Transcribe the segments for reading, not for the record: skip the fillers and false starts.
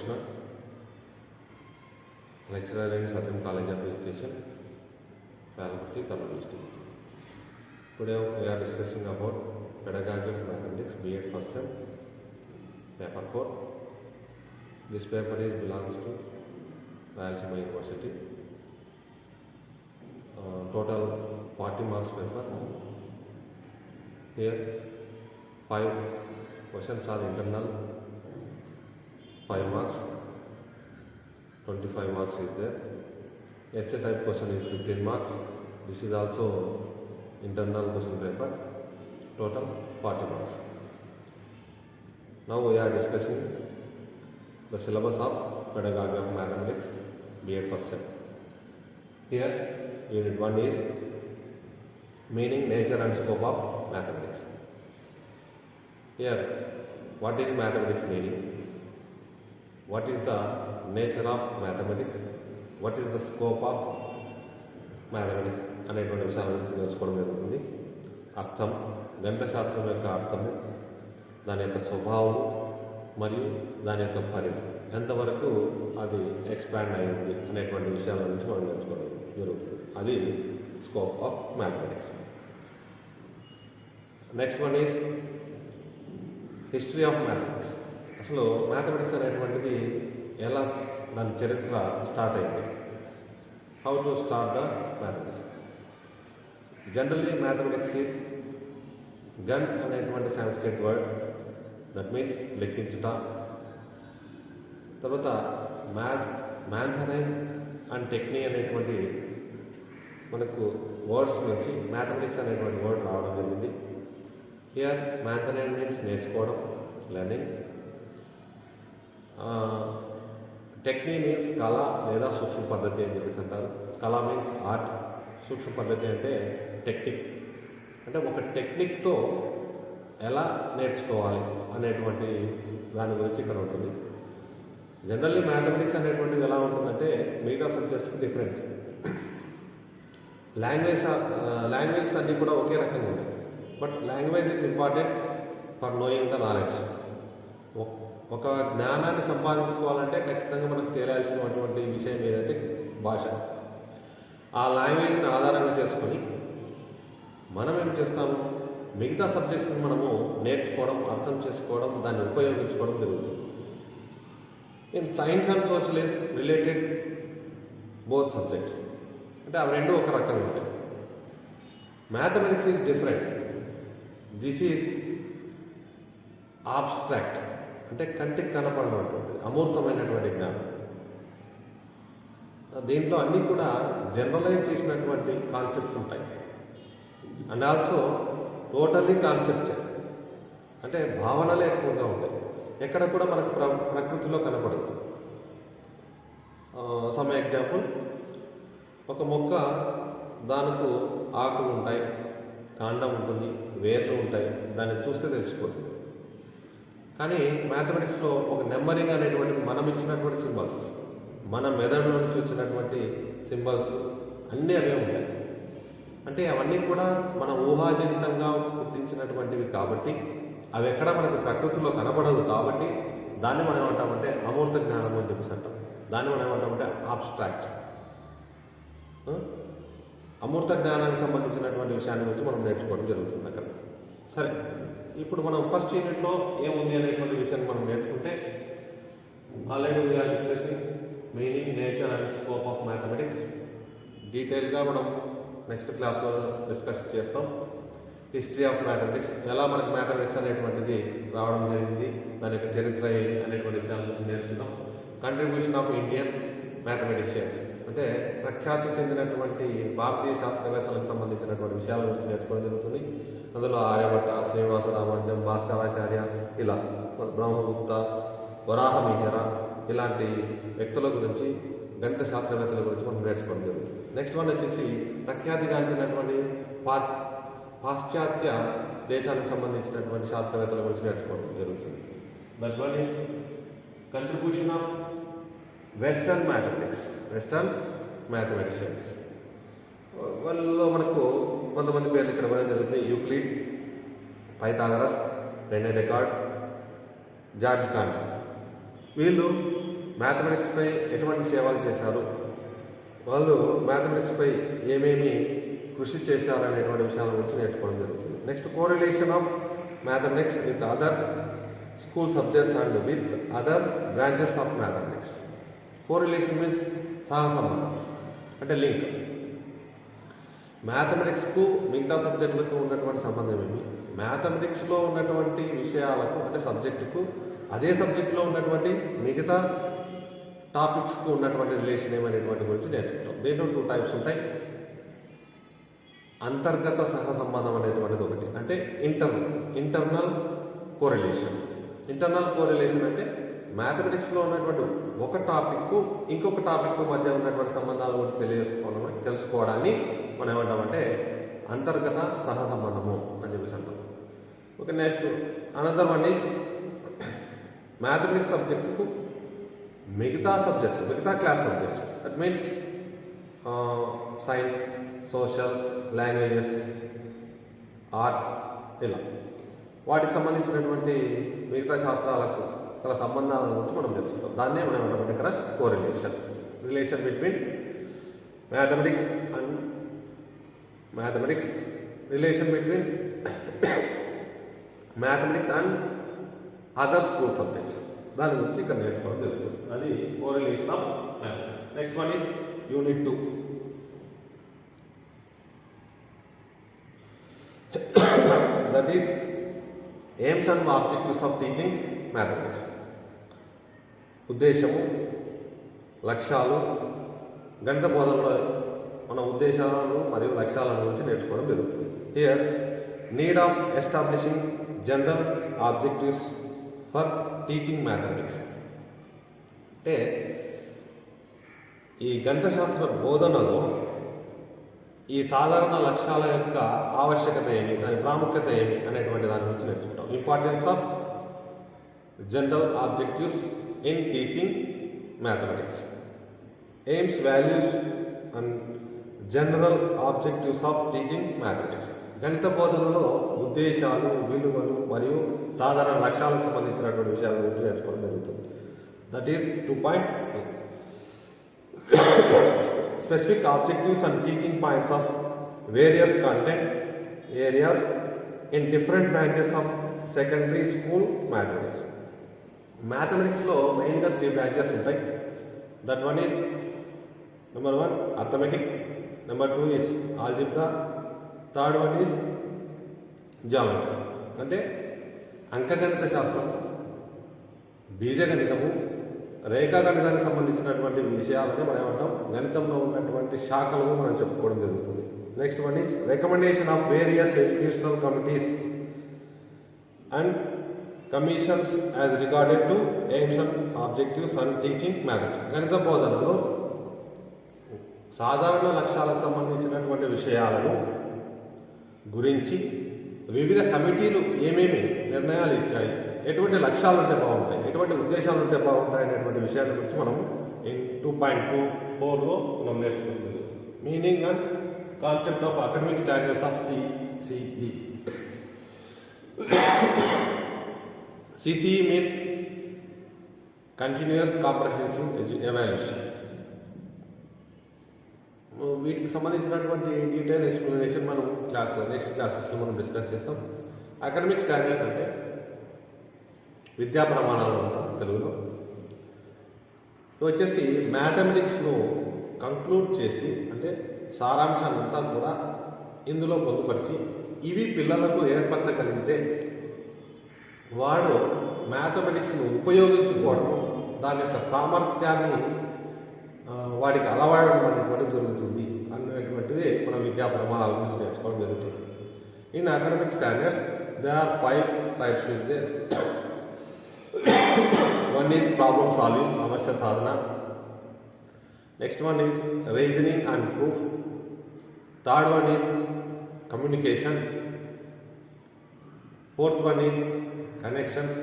Krishna, lecturer in Satyam College of Education, Palapati, Kannur district. Today we are discussing about Pedagogy of Mathematics, B.Ed first sem, paper 4. This paper belongs to Rayalaseema University. Total 40 marks paper. Here 5 questions are internal, 5 marks, 25 marks is there. Essay type question is 15 marks. This is also internal question paper. Total 40 marks. Now we are discussing the syllabus of Pedagogy of Mathematics, B.Ed first sem. Here unit 1 is meaning, nature and scope of mathematics. Here, what is mathematics meaning? What is the nature of mathematics? What is the scope of mathematics అనేటువంటి విషయాల గురించి తెలుసుకోవడం జరుగుతుంది. అర్థం, గణిత శాస్త్రం యొక్క అర్థము, దాని యొక్క స్వభావం మరియు దాని యొక్క పరిధి ఎంతవరకు అది ఎక్స్పాండ్ అయింది అనేటువంటి విషయాల గురించి మనం తెలుసుకోవడం జరుగుతుంది. అది scope of mathematics. Next one is history of mathematics. అసలు మ్యాథమెటిక్స్ అనేటువంటిది ఎలా, దాని చరిత్ర స్టార్ట్ అయింది. How to start the mathematics. Generally mathematics is gun అనేటువంటి సాంస్క్రిట్ వర్డ్, దట్ మీన్స్ లెక్కించుట. తర్వాత మ్యాథనైన్ అండ్ టెక్నీ అనేటువంటి మనకు వర్డ్స్ నుంచి మ్యాథమెటిక్స్ అనేటువంటి వర్డ్ రావడం జరిగింది. హియర్ మ్యాథనైన్ మీన్స్ నేర్చుకోవడం, లెర్నింగ్. టెక్నీ మీన్స్ కళ లేదా సూక్ష్మ పద్ధతి అని చెప్పేసి అంటారు. కళ మీన్స్ ఆర్ట్, సూక్ష్మ పద్ధతి అంటే టెక్నిక్. అంటే ఒక టెక్నిక్తో ఎలా నేర్చుకోవాలి అనేటువంటి దాని గురించి ఇక్కడ ఉంటుంది. జనరల్లీ మ్యాథమెటిక్స్ అనేటువంటిది ఎలా ఉంటుందంటే మిగతా సబ్జెక్ట్స్కి డిఫరెంట్. లాంగ్వేజెస్ అన్నీ కూడా ఒకే రకంగా ఉంటాయి. But language is important for knowing the knowledge. ఒక జ్ఞానాన్ని సంపాదించుకోవాలంటే ఖచ్చితంగా మనకు తెలియాల్సినటువంటి విషయం ఏదంటే భాష. ఆ లాంగ్వేజ్ని ఆధారంగా చేసుకొని మనం ఏం చేస్తాము, మిగతా సబ్జెక్ట్స్ని మనము నేర్చుకోవడం, అర్థం చేసుకోవడం, దాన్ని ఉపయోగించుకోవడం జరుగుతుంది. In science and social related both subject, అంటే అవి రెండు ఒక రకంగా ఉంటాయి. Mathematics is different. This is abstract, అంటే కంటికి కనపడినటువంటి అమూర్తమైనటువంటి జ్ఞానం. దీంట్లో అన్నీ కూడా జనరలైజ్ చేసినటువంటి కాన్సెప్ట్స్ ఉంటాయి. అండ్ ఆల్సో టోటల్లీ కాన్సెప్ట్, అంటే భావనలే ఎక్కువగా ఉంటాయి. ఎక్కడ కూడా మనకు ప్రకృతిలో కనపడదు. సమ్ ఎగ్జాంపుల్, ఒక మొక్క, దానికి ఆకులు ఉంటాయి, కాండం ఉంటుంది, వేర్లు ఉంటాయి, దాన్ని చూస్తే తెలిసిపోతుంది. కానీ మ్యాథమెటిక్స్లో ఒక నెంబరింగ్ అనేటువంటి మనం ఇచ్చినటువంటి సింబల్స్, మన మెదడులో నుంచి వచ్చినటువంటి సింబల్స్ అన్నీ అవే ఉంటాయి. అంటే అవన్నీ కూడా మన ఊహాజనితంగా పుట్టించినటువంటివి కాబట్టి అవి ఎక్కడ మనకు ప్రకృతిలో కనపడదు. కాబట్టి దాన్ని మనం ఏమంటామంటే అమూర్త జ్ఞానం అని చెప్పేసి అంటాం. దాన్ని మనం ఏమంటామంటే ఆబ్స్ట్రాక్ట్. అమూర్త జ్ఞానానికి సంబంధించినటువంటి విషయాన్ని గురించి మనం నేర్చుకోవడం జరుగుతుంది అక్కడ. సరే, ఇప్పుడు మనం ఫస్ట్ యూనిట్లో ఏముంది అనేటువంటి విషయాన్ని మనం నేర్చుకుంటే, already we're discussing meaning, nature and scope of mathematics. డీటెయిల్గా మనం నెక్స్ట్ క్లాస్లో డిస్కస్ చేస్తాం. హిస్టరీ ఆఫ్ మ్యాథమెటిక్స్, ఎలా మనకు మ్యాథమెటిక్స్ అనేటువంటిది రావడం జరిగింది, దాని యొక్క చరిత్ర అనేటువంటి విషయాల గురించి నేర్చుకుంటాం. కంట్రిబ్యూషన్ ఆఫ్ ఇండియన్ మ్యాథమెటిషియన్స్, అంటే ప్రఖ్యాతి చెందినటువంటి భారతీయ శాస్త్రవేత్తలకు సంబంధించినటువంటి విషయాల గురించి నేర్చుకోవడం జరుగుతుంది. అందులో ఆర్యభట్ట, శ్రీనివాస రామానుజం, భాస్కరాచార్య, ఇలా బ్రహ్మగుప్త, వరాహమిహిర ఇలాంటి వ్యక్తుల గురించి, గణిత శాస్త్రవేత్తల గురించి మనం నేర్చుకోవడం జరుగుతుంది. నెక్స్ట్ వన్ వచ్చేసి ప్రఖ్యాతిగాంచినటువంటి పాశ్చాత్య దేశానికి సంబంధించినటువంటి శాస్త్రవేత్తల గురించి నేర్చుకోవడం జరుగుతుంది. That one is contribution of western mathematicians. వాళ్ళలో మనకు కొంతమంది పేర్లు ఇక్కడ ఇవ్వడం జరుగుతుంది. Euclid, Pythagoras, René Descartes, George Cantor. వీళ్ళు మ్యాథమెటిక్స్పై ఎటువంటి సేవలు చేశారు, వాళ్ళు మ్యాథమెటిక్స్పై ఏమేమి కృషి చేశారు అనేటువంటి విషయాల గురించి నేర్చుకోవడం జరుగుతుంది. Next correlation of mathematics with other school subjects and with other branches of mathematics. Correlation means సహసంబంధం అంటే లింక్. మ్యాథమెటిక్స్కు మిగతా సబ్జెక్టులకు ఉన్నటువంటి సంబంధం ఏమి, మ్యాథమెటిక్స్లో ఉన్నటువంటి విషయాలకు అంటే సబ్జెక్టుకు అదే సబ్జెక్టులో ఉన్నటువంటి మిగతా టాపిక్స్కు ఉన్నటువంటి రిలేషన్ ఏమనేటువంటి గురించి నేర్చుకుంటాం. దీంట్లో 2 టైప్స్ ఉంటాయి. అంతర్గత సహసంబంధం అనేటువంటిది ఒకటి, అంటే ఇంటర్నల్ కోరిలేషన్. ఇంటర్నల్ కోరిలేషన్ అంటే మ్యాథమెటిక్స్లో ఉన్నటువంటి ఒక టాపిక్ ఇంకొక టాపిక్ మధ్య ఉన్నటువంటి సంబంధాల గురించి తెలుసుకోవడాన్ని మనం ఏమంటామంటే అంతర్గత సహసంబంధము అని చెప్పేసి అంటాం. Okay, next another one is mathematics సబ్జెక్టుకు మిగతా class subjects, that means science, social, languages, art, ఇలా వాటికి సంబంధించినటువంటి మిగతా శాస్త్రాలకు గల సంబంధాల గురించి మనం తెలుసుకుంటాం. దాన్నే మనం ఏమంటామంటే ఇక్కడ correlation, relation between mathematics and relation between mathematics and other school subjects. దాని గురించి ఇక్కడ నేర్చుకోవడం తెలుస్తుంది. అది correlation of mathematics. Next one is unit 2. That is AIIMS and objectives of teaching mathematics. ఉద్దేశము, లక్ష్యాలు, గణిత బోధనలో మన ఉద్దేశాలు మరియు లక్ష్యాల గురించి నేర్చుకోవడం జరుగుతుంది. Here need of establishing general objectives for teaching mathematics. అంటే ఈ గణిత శాస్త్ర బోధనలో ఈ సాధారణ లక్ష్యాల యొక్క ఆవశ్యకత ఏమి, దాని ప్రాముఖ్యత ఏమి అనేటువంటి దాని గురించి నేర్చుకుంటాం. Importance of general objectives in teaching mathematics. AIIMS, values and general objectives of teaching mathematics. గణిత బోధనలో ఉద్దేశాలు, విలువలు మరియు సాధారణ లక్ష్యాలకు సంబంధించినటువంటి విషయాల గురించి నేర్చుకోవడం జరుగుతుంది. That is 2.2. Specific objectives and teaching points of various content areas in different branches of secondary school mathematics. మ్యాథమెటిక్స్లో మెయిన్గా 3 బ్రాంచెస్ ఉంటాయి. That one is number 1 arithmetic, number 2 is algebra, third one is geometry. అంటే అంకగణిత శాస్త్రం, బీజగణితము, రేఖాగణితానికి సంబంధించినటువంటి విషయాలని మనం ఏమంటాం గణితంలో ఉన్నటువంటి శాఖలుగా మనం చెప్పుకోవడం జరుగుతుంది. Next one is recommendation of various educational committees and commissions as regarded to aims and objectives and teaching mathematics. గణిత బోధనలో సాధారణ లక్ష్యాలకు సంబంధించినటువంటి విషయాలను గురించి వివిధ కమిటీలు ఏమేమి నిర్ణయాలు ఇచ్చాయి, ఎటువంటి లక్ష్యాలు ఉంటే బాగుంటాయి, ఎటువంటి ఉద్దేశాలు ఉంటే బాగుంటాయి అనేటువంటి విషయాల గురించి మనం 2.24లో మనం నేర్చుకుంటుంది. Meaning and concept of academic standards of CCE. CCE means continuous comprehensive evaluation. వీటికి సంబంధించినటువంటి డీటెయిల్ ఎక్స్ప్లెనేషన్ మనం నెక్స్ట్ క్లాసెస్లో మనం డిస్కస్ చేస్తాం. అకాడమిక్ స్టాండర్డ్స్ అంటే విద్యా ప్రమాణాలు అంటాం తెలుగులో. వచ్చేసి మ్యాథమెటిక్స్ను కంక్లూడ్ చేసి అంటే సారాంశాన్ని అంతా కూడా ఇందులో పొందుపరిచి ఇవి పిల్లలకు ఏర్పరచగలిగితే వాడు మ్యాథమెటిక్స్ను ఉపయోగించుకోవడం, దాని యొక్క సామర్థ్యాన్ని వాడికి అలవాడడం అనేటువంటి జరుగుతుంది అనేటువంటిది మనం విద్యా ప్రమాణాల గురించి నేర్చుకోవడం జరుగుతుంది. In academic standards there are 5 types is there. One is problem solving, samasya sadhana. Next one is reasoning and proof. Third one is communication. Fourth one is connections.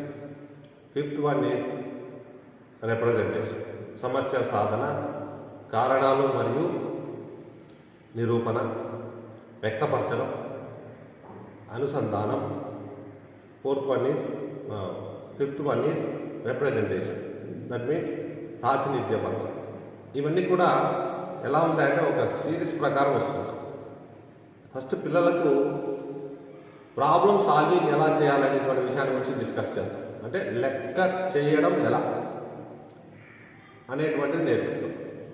Fifth one is representation. Samasya sadhana, కారణాలు మరియు నిరూపణ, వ్యక్తపరచడం, అనుసంధానం. Fifth one is representation. That means ప్రాతినిధ్యపరచడం. ఇవన్నీ కూడా ఎలా ఉంటాయంటే ఒక సిరీస్ ప్రకారం వస్తుంది. ఫస్ట్ పిల్లలకు ప్రాబ్లం సాల్వింగ్ ఎలా చేయాలనేటువంటి విషయాన్ని గురించి డిస్కస్ చేస్తాం. అంటే లెక్క చేయడం ఎలా అనేటువంటిది నేర్పిస్తాం.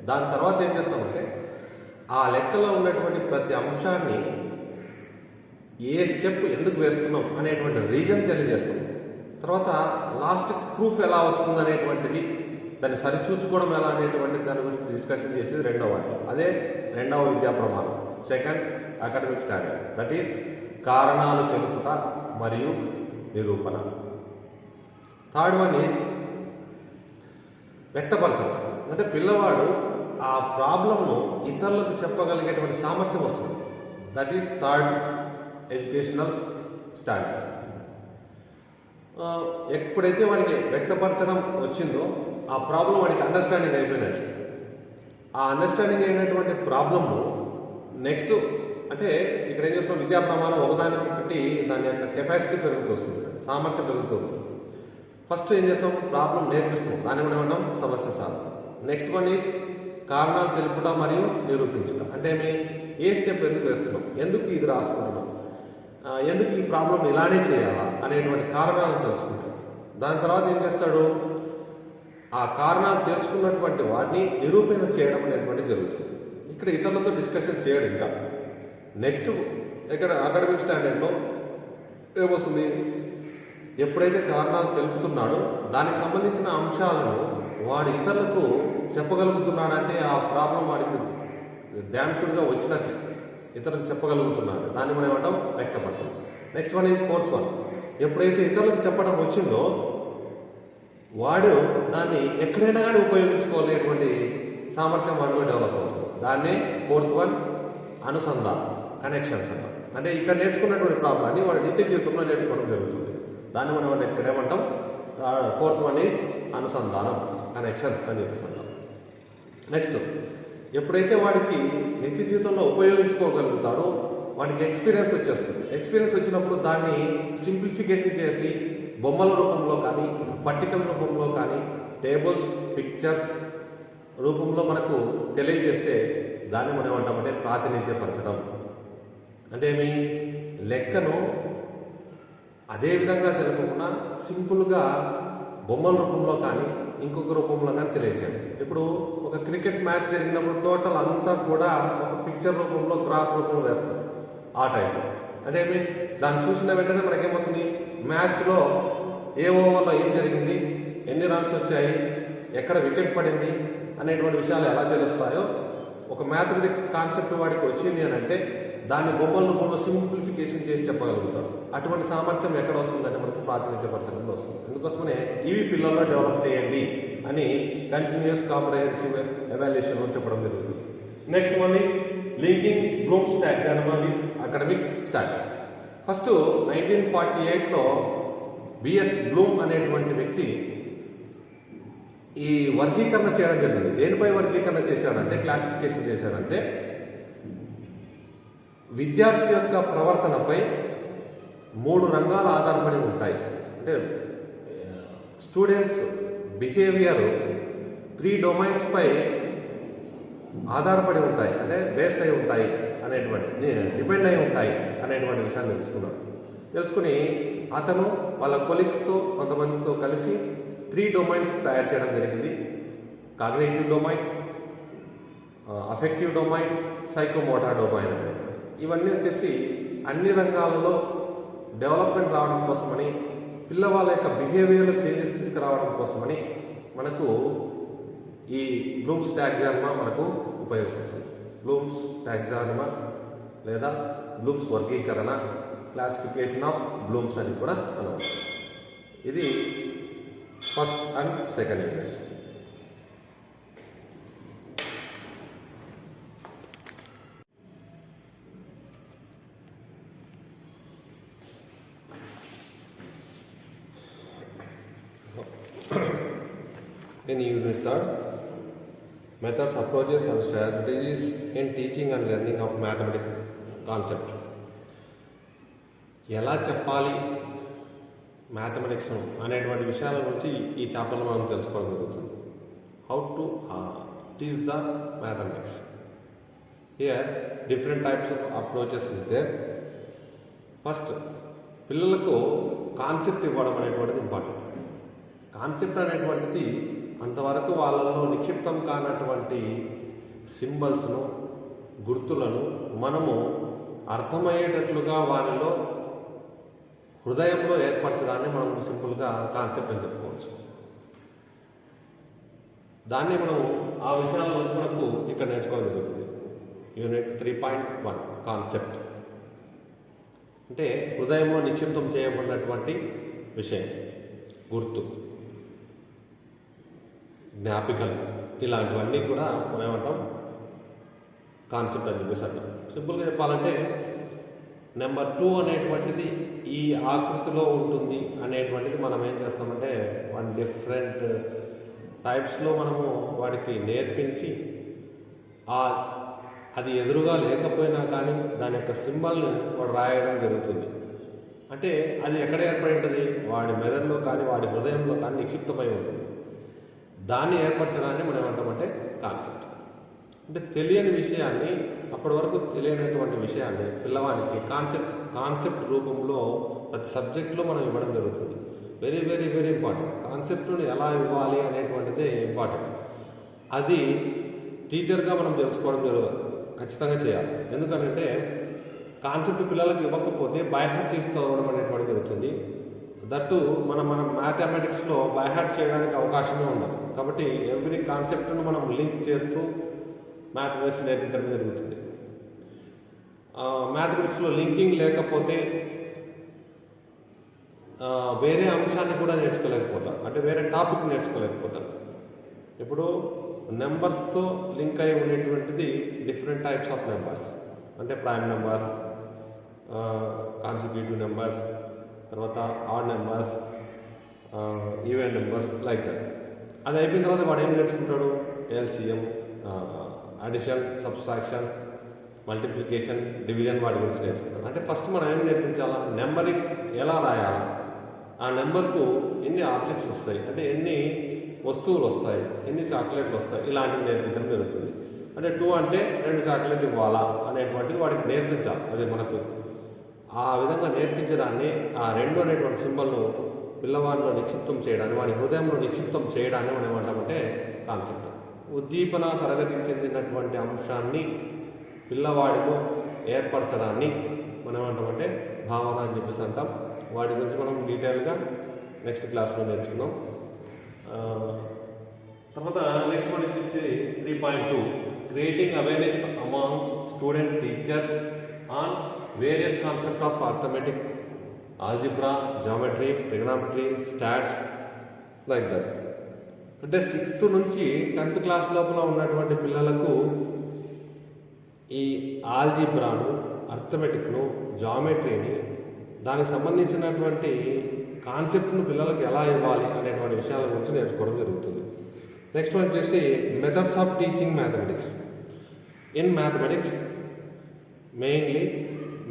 దాని తర్వాత ఏం చేస్తామంటే ఆ లెక్కలో ఉన్నటువంటి ప్రతి అంశాన్ని ఏ స్టెప్ ఎందుకు వేస్తున్నాం అనేటువంటి రీజన్ తెలియజేస్తాం. తర్వాత లాస్ట్ ప్రూఫ్ ఎలా వస్తుంది అనేటువంటిది, దాన్ని సరిచూచుకోవడం ఎలా అనేటువంటి దాని గురించి డిస్కషన్ చేసేది రెండవ వాటిలో. అదే రెండవ విద్యా ప్రమాణం, second academic standard. That is కారణాలు తెలుపుట మరియు నిరూపణ. థర్డ్ వన్ ఈజ్ వ్యక్తపరచడం. అంటే పిల్లవాడు ఆ ప్రాబ్లంను ఇతరులకు చెప్పగలిగేటువంటి సామర్థ్యం వస్తుంది. That is third educational standard. ఎప్పుడైతే వాడికి వ్యక్తపరచడం వచ్చిందో ఆ ప్రాబ్లం వాడికి అండర్స్టాండింగ్ అయిపోయినట్టు. ఆ అండర్స్టాండింగ్ అయినటువంటి ప్రాబ్లము నెక్స్ట్ అంటే ఇక్కడ ఏం చేస్తాం, విద్యా ప్రమాణం ఒకదానికి బట్టి దాని యొక్క కెపాసిటీ పెరుగుతూ వస్తుంది, సామర్థ్యం పెరుగుతుంది. ఫస్ట్ ఏం చేస్తాం, ప్రాబ్లం నేర్పిస్తాం, దాన్ని మనం ఏమంటాం సమస్య సాధన. నెక్స్ట్ వన్ ఈజ్ కారణాలు తెలుపుట మరియు నిరూపించడం. అంటే ఏ స్టెప్ ఎందుకు వేస్తున్నాం, ఎందుకు ఇది రాసుకుంటున్నాం, ఎందుకు ఈ ప్రాబ్లం ఇలానే చేయాలా అనేటువంటి కారణాలను తెలుసుకుంటాం. దాని తర్వాత ఏం చేస్తాడు, ఆ కారణాలు తెలుసుకున్నటువంటి వాటిని నిరూపణ చేయడం అనేటువంటి జరుగుతుంది. ఇక్కడ ఇతరులతో డిస్కషన్ చేయడం. ఇంకా నెక్స్ట్ ఇక్కడ అకాడమిక్ స్టాండర్డ్లో ఏమొస్తుంది, ఎప్పుడైతే కారణాలు తెలుపుతున్నాడో దానికి సంబంధించిన అంశాలను వాడు ఇతరులకు చెప్పగలుగుతున్నాడంటే ఆ ప్రాబ్లం వాడికి డ్యామ్షూర్గా వచ్చినట్టు ఇతరులకు చెప్పగలుగుతున్నాడు. దాన్ని మనం ఏమంటాం వ్యక్తపరచడం. Next one is fourth one. ఎప్పుడైతే ఇతరులకు చెప్పడం వచ్చిందో వాడు దాన్ని ఎక్కడైనా కానీ ఉపయోగించుకోలేటువంటి సామర్థ్యం వాడిలో డెవలప్ అవుతుంది. దాన్నే ఫోర్త్ వన్ అనుసంధానం, కనెక్షన్స్ అంటాం. అంటే ఇక్కడ నేర్చుకున్నటువంటి ప్రాబ్లాన్ని వాడు నిత్య జీవితంలో నేర్చుకోవడం జరుగుతుంది. దాన్ని మనం ఇక్కడ ఏమంటాం, ఫోర్త్ వన్ ఈజ్ అనుసంధానం, కనెక్షన్స్ అని చెప్పేసి అంటాం. నెక్స్ట్ ఎప్పుడైతే వాడికి నిత్య జీవితంలో ఉపయోగించుకోగలుగుతాడో వాడికి ఎక్స్పీరియన్స్ వచ్చేస్తుంది. ఎక్స్పీరియన్స్ వచ్చినప్పుడు దాన్ని సింప్లిఫికేషన్ చేసి బొమ్మల రూపంలో కానీ, పట్టికల రూపంలో కానీ, టేబుల్స్, పిక్చర్స్ రూపంలో మనకు తెలియజేస్తే దాన్ని మనం ఏమంటామంటే ప్రాతినిధ్యపరచడం. అంటే లెక్కను అదే విధంగా తెలుపకుండా సింపుల్గా బొమ్మల రూపంలో కానీ ఇంకొక రూపంలో కానీ తెలియజేయండి. ఇప్పుడు ఒక క్రికెట్ మ్యాచ్ జరిగినప్పుడు టోటల్ అంతా కూడా ఒక పిక్చర్ రూపంలో, గ్రాఫ్ రూపంలో వేస్తారు. ఆ టైంలో అంటే దాన్ని చూసిన వెంటనే మనకేమవుతుంది, మ్యాచ్లో ఏ ఓవర్లో ఏం జరిగింది, ఎన్ని రన్స్ వచ్చాయి, ఎక్కడ వికెట్ పడింది అనేటువంటి విషయాలు ఎలా తెలుస్తాయో ఒక మ్యాథమెటిక్స్ కాన్సెప్ట్ వాడికి వచ్చింది అని అంటే దాన్ని బొమ్మల రూపంలో సింప్లిఫికేషన్ చేసి చెప్పగలుగుతారు. అటువంటి సామర్థ్యం ఎక్కడ వస్తుందంటే మనకు ప్రాతినిధ్యపరచడంలో వస్తుంది. అందుకోసమనే ఇవి పిల్లల్లో డెవలప్ చేయండి అని కంటిన్యూస్ కాంప్రహెన్సివ్ ఎవాల్యుయేషన్లో చెప్పడం జరుగుతుంది. Next one is linking Bloom's taxonomy with academic standards. First 1948లో బిఎస్ బ్లూమ్ అనేటువంటి వ్యక్తి ఈ వర్గీకరణ చేయడం జరిగింది. దేనిపై వర్గీకరణ చేశాడంటే, క్లాసిఫికేషన్ చేశాడంటే విద్యార్థి యొక్క ప్రవర్తనపై 3 రంగాలు ఆధారపడి ఉంటాయి. అంటే స్టూడెంట్స్ బిహేవియర్ 3 డొమైన్స్పై ఆధారపడి ఉంటాయి, అంటే బేస్ అయి ఉంటాయి అనేటువంటి, డిపెండ్ అయి ఉంటాయి అనేటువంటి విషయాన్ని తెలుసుకుని అతను వాళ్ళ కొలీగ్స్తో కొంతమందితో కలిసి 3 డొమైన్స్ తయారు చేయడం జరిగింది. Cognitive domain, affective domain, psychomotor domain. ఇవన్నీ వచ్చేసి అన్ని రంగాలలో డెవలప్మెంట్ రావడం కోసమని, పిల్లవాళ్ళ యొక్క బిహేవియర్లో చేంజెస్ తీసుకురావడం కోసమని మనకు ఈ బ్లూమ్స్ టాక్సానమీ మనకు ఉపయోగపడుతుంది. బ్లూమ్స్ టాక్సానమీ లేదా బ్లూమ్స్ వర్గీకరణ, క్లాసిఫికేషన్ ఆఫ్ బ్లూమ్స్ అని కూడా అనవచ్చు. ఇది first and second units. In Unit 3, methods, approaches and strategies in teaching and learning of mathematics concept. ఎలా చెప్పాలి మ్యాథమెటిక్స్ అనేటువంటి విషయాల గురించి ఈ చాప్టర్లో మనం తెలుసుకోవడం జరుగుతుంది. how to teach the mathematics. Here different types of approaches is there. First పిల్లలకు కాన్సెప్ట్ ఇవ్వడం అనేటువంటిది ఇంపార్టెంట్. కాన్సెప్ట్ అనేటువంటిది అంతవరకు వాళ్ళలో నిక్షిప్తం కానటువంటి సింబల్స్ను, గుర్తులను మనము అర్థమయ్యేటట్లుగా వారిలో హృదయంలో ఏర్పరచడాన్ని మనం సింపుల్గా కాన్సెప్ట్ అని చెప్పుకోవచ్చు. దాన్ని మనం ఆ విషయాల గురించి మనకు ఇక్కడ నేర్చుకోవడం జరుగుతుంది. యూనిట్ 3.1 కాన్సెప్ట్ అంటే హృదయంలో నిక్షిప్తం చేయబడినటువంటి విషయం, గుర్తు, జ్ఞాపికలు, ఇలాంటివన్నీ కూడా మనం ఏమంటాం కాన్సెప్ట్ అని చెప్పేసి అంటాం. సింపుల్గా చెప్పాలంటే నెంబర్ 2 అనేటువంటిది ఈ ఆకృతిలో ఉంటుంది అనేటువంటిది మనం ఏం చేస్తామంటే వన్ డిఫరెంట్ టైప్స్లో మనము వాడికి నేర్పించి అది ఎదురుగా లేకపోయినా కానీ దాని యొక్క సింబల్ని వాడు రాయడం జరుగుతుంది. అంటే అది ఎక్కడ ఏర్పడి ఉంటుంది, వాడి మెదడులో కానీ వాడి హృదయంలో కానీ నిక్షిప్తమై ఉంటుంది. దాన్ని ఏర్పరచడాన్ని మనం ఏమంటామంటే కాన్సెప్ట్. అంటే తెలియని విషయాన్ని, అప్పటి వరకు తెలియనటువంటి విషయాన్ని పిల్లవాడికి కాన్సెప్ట్ రూపంలో ప్రతి సబ్జెక్టులో మనం ఇవ్వడం జరుగుతుంది. Very very very important. కాన్సెప్ట్ని ఎలా ఇవ్వాలి అనేటువంటిదే ఇంపార్టెంట్. అది టీచర్గా మనం తెలుసుకోవడం ఖచ్చితంగా చేయాలి. ఎందుకంటే కాన్సెప్ట్ పిల్లలకు ఇవ్వకపోతే బైహార్ట్ చేసి చదవడం అనేటువంటిది జరుగుతుంది. దట్టు మనం మ్యాథమెటిక్స్లో బైహార్ట్ చేయడానికి అవకాశమే ఉండదు. కాబట్టి ఎవ్రీ కాన్సెప్ట్ను మనం లింక్ చేస్తూ మ్యాథమెటిక్స్ నేర్పించడం జరుగుతుంది. మ్యాథమెటిక్స్లో లింకింగ్ లేకపోతే వేరే అంశాన్ని కూడా నేర్చుకోలేకపోతాం, అంటే వేరే టాపిక్ నేర్చుకోలేకపోతాం. ఇప్పుడు నెంబర్స్తో లింక్ అయి ఉండేటువంటిది డిఫరెంట్ టైప్స్ ఆఫ్ నెంబర్స్, అంటే ప్రైమ్ నెంబర్స్, కాన్సిక్యూటివ్ నెంబర్స్, తర్వాత odd numbers, even numbers, like that. అది అయిపోయిన తర్వాత వాడు ఏం నేర్చుకుంటాడు, LCM, addition, subtraction, multiplication, division, వాటి గురించి నేర్చుకుంటాడు. అంటే ఫస్ట్ మనం ఏం నేర్పించాలా, నెంబరింగ్ ఎలా రాయాలా, ఆ నెంబర్కు ఎన్ని ఆబ్జెక్ట్స్ వస్తాయి, అంటే ఎన్ని వస్తువులు వస్తాయి, ఎన్ని చాక్లెట్లు వస్తాయి, ఇలాంటివి నేర్పించడం జరుగుతుంది. అంటే 2 అంటే 2 చాక్లెట్లు ఇవ్వాలా అనేటువంటిది వాడికి నేర్పించాలి. అది మనకు ఆ విధంగా నేర్పించడాన్ని, ఆ 2 అనేటువంటి సింబల్ను పిల్లవాడిలో నిక్షిప్తం చేయడాన్ని, వాడి హృదయంలో నిక్షిప్తం చేయడాన్ని మనం ఏమంటామంటే కాన్సెప్ట్. ఉద్దీపన తరగతికి చెందినటువంటి అంశాన్ని పిల్లవాడిలో ఏర్పరచడాన్ని మనం ఏమంటామంటే భావన అని చెప్పేసి అంటాం. వాటి గురించి మనం డీటెయిల్గా నెక్స్ట్ క్లాస్లో నేర్చుకుందాం. తర్వాత నెక్స్ట్ వన్ వచ్చేసి 3.2 creating awareness among student teachers on various concept of arithmetic, algebra, geometry, trigonometry, stats, like that. అంటే 6th నుంచి 10th క్లాస్ లోపల ఉన్నటువంటి పిల్లలకు ఈ ఆల్జిబ్రాను, అర్థమెటిక్ను, జామెట్రీని, దానికి సంబంధించినటువంటి కాన్సెప్ట్ను పిల్లలకు ఎలా ఇవ్వాలి అనేటువంటి విషయాల గురించి నేర్చుకోవడం జరుగుతుంది. నెక్స్ట్ వన్ వచ్చేసి methods of teaching mathematics. In mathematics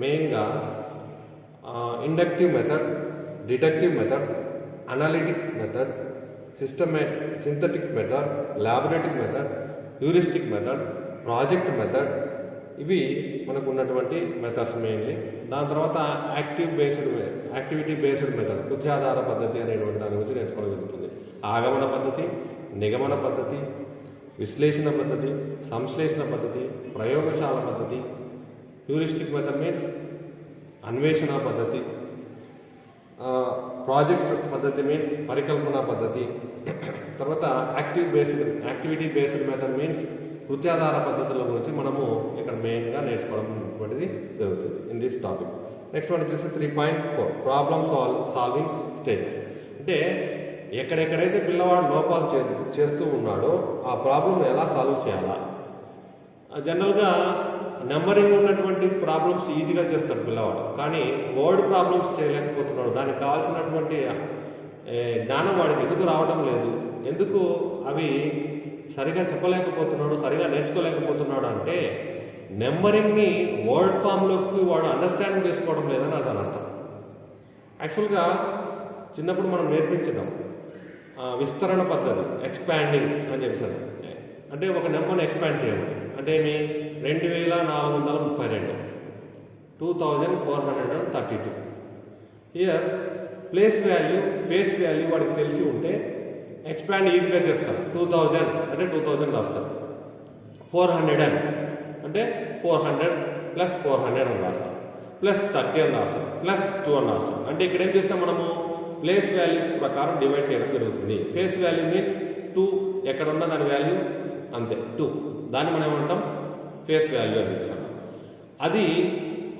మెయిన్గా inductive method, deductive method, analytic method, synthetic method, laboratory method, heuristic method, project method, ఇవి మనకు ఉన్నటువంటి మెథడ్స్ మెయిన్లీ. దాని తర్వాత యాక్టివిటీ బేస్డ్ మెథడ్, కృత్యాధార పద్ధతి అనేటువంటి దాని గురించి నేర్చుకోవడం జరుగుతుంది. ఆగమన పద్ధతి, నిగమన పద్ధతి, విశ్లేషణ పద్ధతి, సంశ్లేషణ పద్ధతి, ప్రయోగశాల పద్ధతి, హ్యూరిస్టిక్ మెథడ్ మీన్స్ అన్వేషణ పద్ధతి, ప్రాజెక్ట్ పద్ధతి మీన్స్ పరికల్పన పద్ధతి, తర్వాత యాక్టివిటీ బేస్డ్ మెథడ్ మీన్స్ కృత్యాధార పద్ధతుల గురించి మనము ఇక్కడ మెయిన్గా నేర్చుకోవడం అనేటువంటిది జరుగుతుంది in this topic. Next one వచ్చేసి 3.4 ప్రాబ్లమ్ సాల్వింగ్ స్టేజెస్. అంటే ఎక్కడెక్కడైతే పిల్లవాడు లోపాలు చేస్తూ ఉన్నాడో ఆ ప్రాబ్లమ్ ఎలా సాల్వ్ చేయాలా. జనరల్గా నెంబరింగ్ ఉన్నటువంటి ప్రాబ్లమ్స్ ఈజీగా చేస్తాడు పిల్లవాడు, కానీ వర్డ్ ప్రాబ్లమ్స్ చేయలేకపోతున్నాడు. దానికి కావాల్సినటువంటి జ్ఞానం వాడికి ఎందుకు రావడం లేదు, ఎందుకు అవి సరిగా చెప్పలేకపోతున్నాడు, సరిగా నేర్చుకోలేకపోతున్నాడు అంటే నెంబరింగ్ని వర్డ్ ఫామ్లోకి వాడు అండర్స్టాండింగ్ చేసుకోవడం లేదని దాని అర్థం. యాక్చువల్గా చిన్నప్పుడు మనం నేర్పించడం విస్తరణ పద్ధతి, ఎక్స్పాండింగ్ అని చెప్పాను. అంటే ఒక నెంబర్ని ఎక్స్పాండ్ చేయమని, అంటే ఏమి 2432, 2432. Here place value, face value వాడికి తెలిసి ఉంటే ఎక్స్పాండ్ ఈజీగా చేస్తారు. 2000 అంటే 2000 రాస్తారు. 400 అంటే 400 ప్లస్ 400 అని రాస్తాం, ప్లస్ 30 అని రాస్తాం, ప్లస్ 2 అని రాస్తాం. అంటే ఇక్కడ ఏం చేస్తాం మనము ప్లేస్ వాల్యూస్ ప్రకారం డివైడ్ చేయడం జరుగుతుంది. ఫేస్ వాల్యూ మీన్స్ 2, ఎక్కడ ఉన్న దాని వాల్యూ అంతే 2, దాన్ని మనం ఏమంటాం ఫేస్ వాల్యూ అని చెప్తాం. అది